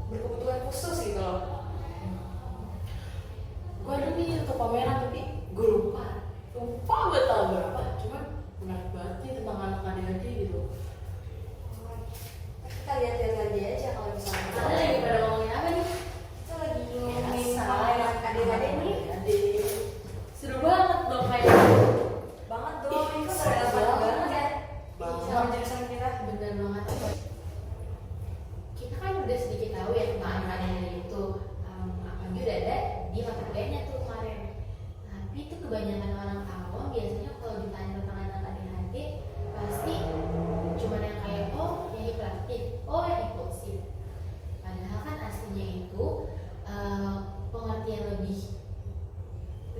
berkebutuhan khusus gitu loh. Gue ada nih untuk pameran tapi gue lupa buat tahun berapa, cuman menarik banget nih tentang anak ADHD gitu. Kita lihat-lihat lagi aja kalau misalnya. Kalian lagi pada ngomongin apa nih? Kita lagi ngomongin Salah pameran ADHD nih. Seru banget dong kayaknya. Banget dong, itu relevan banget ya. Sama jurusan kita. Bener banget. Kita kan udah sedikit tahu ya tentang ADHD itu. Apalagi udah ada di mata kuliahnya tuh kemarin. Tapi itu kebanyakan orang awam biasanya kalau ditanya tentang anak ADHD pasti cuma yang kayak yang hiperaktif, yang impulsif. Padahal kan aslinya itu pengertian lebih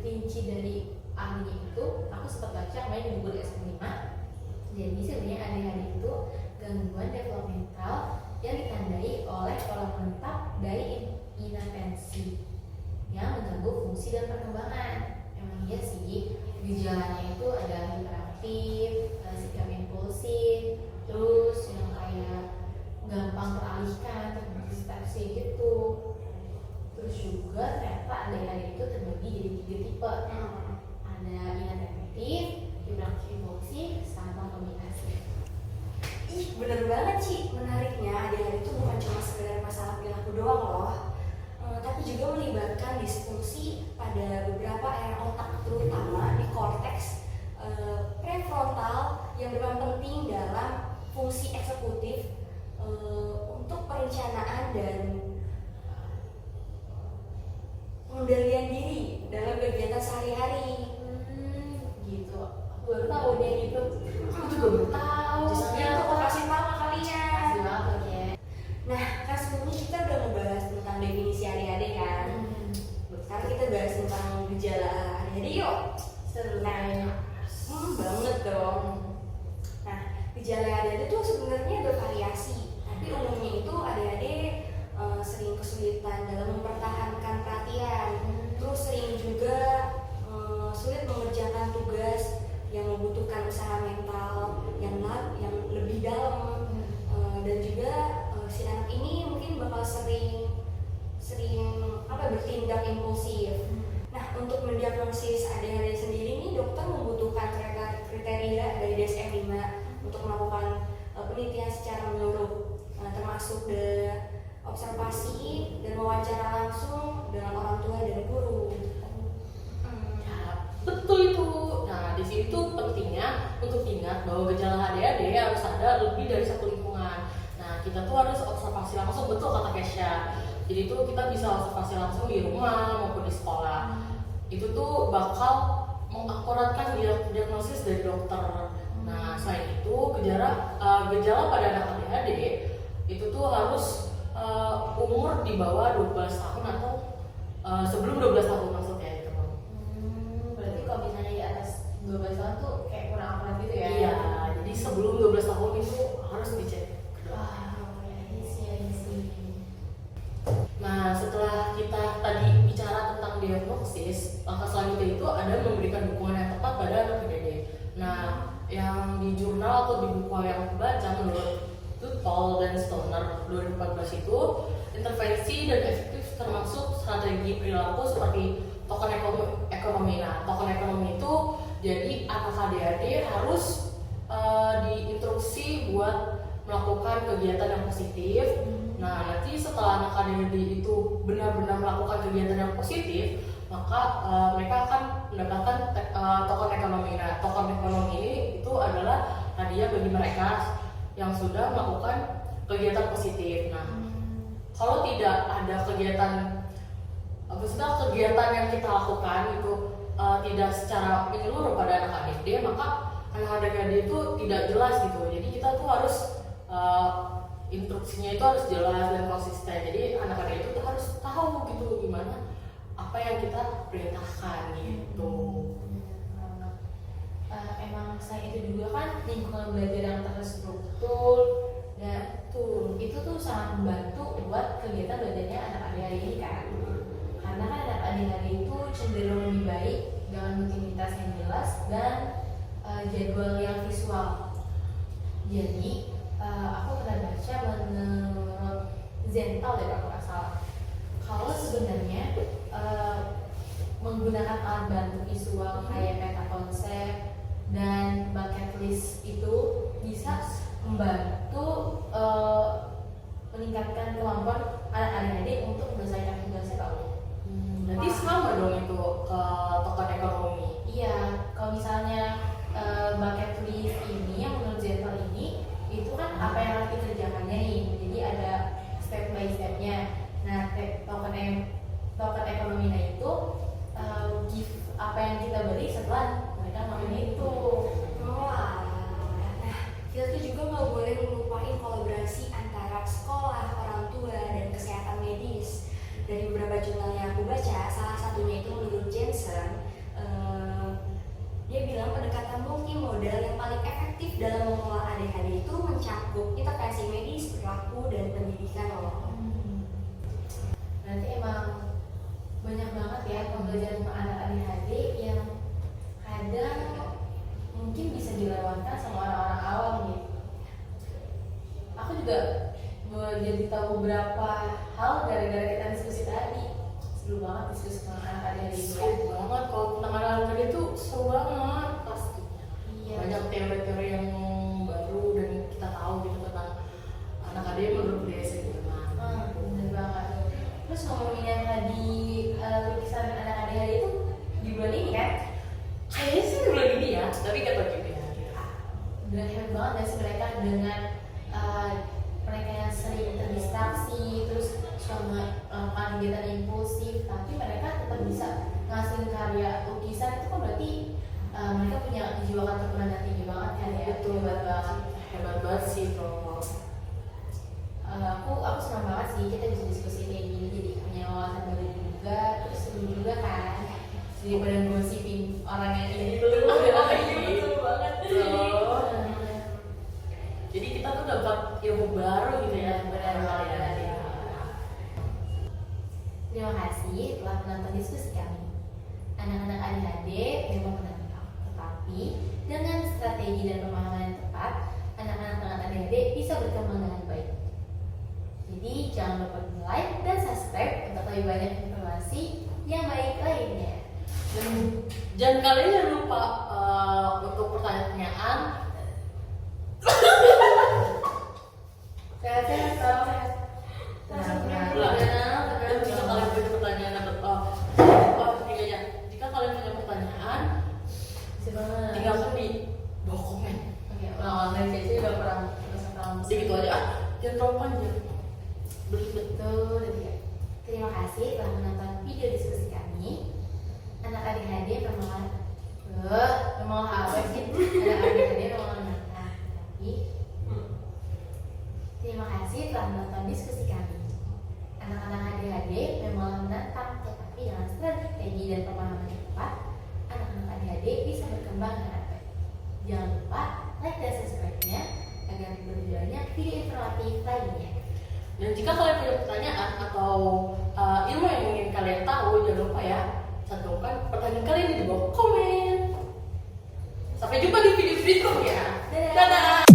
rinci dari ahlinya itu aku sempat baca kemarin di buku DSM-5. Jadi sebenarnya ADHD itu gangguan developmental yang ditandai oleh pola menetap dari inatensi yang mengganggu fungsi dan perkembangan. Emang iya sih, gejalanya itu ada hiperaktif, sikap impulsif, terus yang kayak gampang teralihkan, terdistraksi gitu. Terus juga ternyata ADHD itu terbagi jadi 3 tipe. Ada inattentif, hiperaktif impulsif, sama kombinasi. Ih, bener banget Ci. Menariknya ADHD itu bukan cuma sekedar masalah perilaku doang loh, tapi juga melibatkan disfungsi pada beberapa area otak, terutama di korteks prefrontal yang berperan penting dalam fungsi eksekutif untuk perencanaan dan pengendalian diri dalam kegiatan sehari-hari. Gitu. Aku baru tahu deh gitu. Aku juga baru tahu. Justru itu aku kasih tahu ke kalian. Kasih banget ya. Nah, kan sebelumnya kita udah ngebahas tentang definisi ADHD kan. Sekarang kita bahas tentang gejala ADHD yuk. Seru. Banget dong. Nah, gejala ADHD itu sebenarnya bervariasi, tapi umumnya itu ADHD sering kesulitan dalam mempertahankan perhatian, terus sering juga sulit mengerjakan tugas yang membutuhkan usaha mental yang lebih dalam, dan juga si anak ini mungkin bakal sering bertindak impulsif. Nah, untuk mendiagnosis ADHD sendiri nih dokter membutuhkan kriteria dari DSM-5 untuk melakukan penelitian secara menyeluruh, termasuk observasi dan wawancara langsung dengan orang tua dan guru. Betul itu. Nah, di sini tuh pentingnya untuk ingat bahwa gejala ADHD harus ada lebih dari satu lingkungan. Nah, kita tuh harus observasi langsung, betul kata Kesha. Jadi tuh kita bisa observasi langsung di rumah maupun di sekolah. Itu tuh bakal mengakuratkan diagnosis dari dokter. Nah, selain itu gejala pada anak ADHD itu tuh harus umur di bawah 12 tahun atau sebelum 12 tahun maksudnya gitu. Berarti kalau misalnya di atas 12 tahun tuh kayak kurang akurat gitu ya? Iya, jadi sebelum 12 tahun itu harus dicek. Nah, setelah kita tadi bicara tentang diagnosis, langkah selanjutnya itu ada memberikan dukungan yang tepat pada anak ADHD. Nah, yang di jurnal atau di buku yang aku baca menurut Paul dan Stoner 2014 itu intervensi dan efektif termasuk strategi perilaku seperti token ekonomi. Nah, token ekonomi itu jadi anak ADHD harus diinstruksi buat melakukan kegiatan yang positif. Nah, nanti setelah anak ADHD itu benar-benar melakukan kegiatan yang positif, maka mereka akan mendapatkan token ekonomi. Nah, token ekonomi ini itu adalah hadiah bagi mereka yang sudah melakukan kegiatan positif. Nah, kalau tidak ada kegiatan yang kita lakukan itu tidak secara menyeluruh pada anak ADHD, maka anak ADHD itu tidak jelas gitu. Jadi kita tuh harus instruksinya itu harus jelas dan konsisten. Jadi anak ADHD itu harus tahu gitu gimana apa yang kita perintahkan gitu. Emang selain itu juga kan lingkungan belajar yang terstruktur dan itu tuh sangat membantu buat kegiatan belajarnya anak ADHD ini kan. Karena kan anak ADHD itu cenderung lebih baik dengan rutinitas yang jelas dan jadwal yang visual. Jadi aku pernah baca menurut Z Zental deh kalau nggak salah. Kalau sebenarnya menggunakan alat bantu visual kayak peta konsep dan bucket list itu bisa membantu meningkatkan kemampuan adik-adik untuk menyelesaikan tugasnya Kak Uli. Berarti sama dong itu ke token ekonomi. Iya, kalau misalnya bucket list ini yang menurut Zental ini itu kan apa yang harus dikerjakannya nih, jadi ada step by stepnya. Nah, token ekonominya itu give apa yang kita beli setelah mereka ngelakuin itu. Wah, nah kita tuh juga nggak boleh melupain kolaborasi antara sekolah, orang tua, dan kesehatan medis. Dari beberapa jurnal yang aku baca, salah satunya itu menurut Jensen, dia bilang pendekatan multimodal yang paling efektif dalam mengelola ADHD itu mencakup intervensi medis, perilaku, dan pendidikan loh. Berarti emang banyak banget ya pembelajaran untuk anak ADHD yang kadang mungkin bisa dilewatkan sama orang-orang awam gitu. Aku juga jadi tahu beberapa hal gara-gara kita diskusi tadi. Seru banget diskusi tentang anak ADHD itu. Seru banget kalau tentang anak-anak itu seru banget pastinya. Iya. Banyak teori-teori yang baru dan kita tahu gitu tentang anak ADHD menurut dia sendiri. Bener banget. Terus ngomongin yang tadi lukisan anak ADHD itu di bulan ini kan? Kayaknya sih di bulan ini ya, tapi gak tau juga ya. Udah hebat banget gak sih mereka dengan mereka yang sering terdistraksi, terus suka melakukan kegiatan impulsif, tapi mereka tetap bisa ngasihin karya lukisan. Itu kan berarti mereka punya jiwa keteguhan yang tinggi banget kan ya? Betul, hebat banget sih bro. Aku senang banget sih kita bisa diskusi kayak gini, jadi punya wawasan baru juga, terus seru juga kan daripada gosipin orang yang ini tuh. Betul banget sih. Jadi kita tuh dapat ilmu baru gitu ya. Benar. Terima kasih telah menonton diskusi kami. Anak-anak ADHD memang menantang, tetapi dengan strategi dan pemahaman yang tepat, anak-anak dengan ADHD bisa berkembang dengan baik. Jadi jangan lupa like dan subscribe untuk lebih banyak informasi yang baik lainnya. Dan kalian jangan lupa untuk pertanyaan. Sehat-sehat, salam sehat. Dan jika kalian punya pertanyaan jika kalian punya pertanyaan, tinggalkan di bawah komen. Oke, ulang-ulang dari Cece udah kurang Segitu aja. Jangan terlalu panjang. Betul. Terima kasih telah menonton video diskusi kami. Anak ADHD memang apa sih? Anak ADHD memang menantang, tapi terima kasih telah menonton diskusi kami. Anak-anak ADHD memang menantang, tetapi dengan strategi dan pemahaman yang tepat, anak-anak ADHD bisa berkembang dengan baik. Jangan lupa like dan subscribe-nya agar lebih banyak video informatif lainnya. Dan jika kalian punya pertanyaan atau ilmu yang ingin kalian tahu, jangan lupa ya cantumkan pertanyaan kalian di bawah komen. Sampai jumpa di video berikutnya. Dadah. Dadah.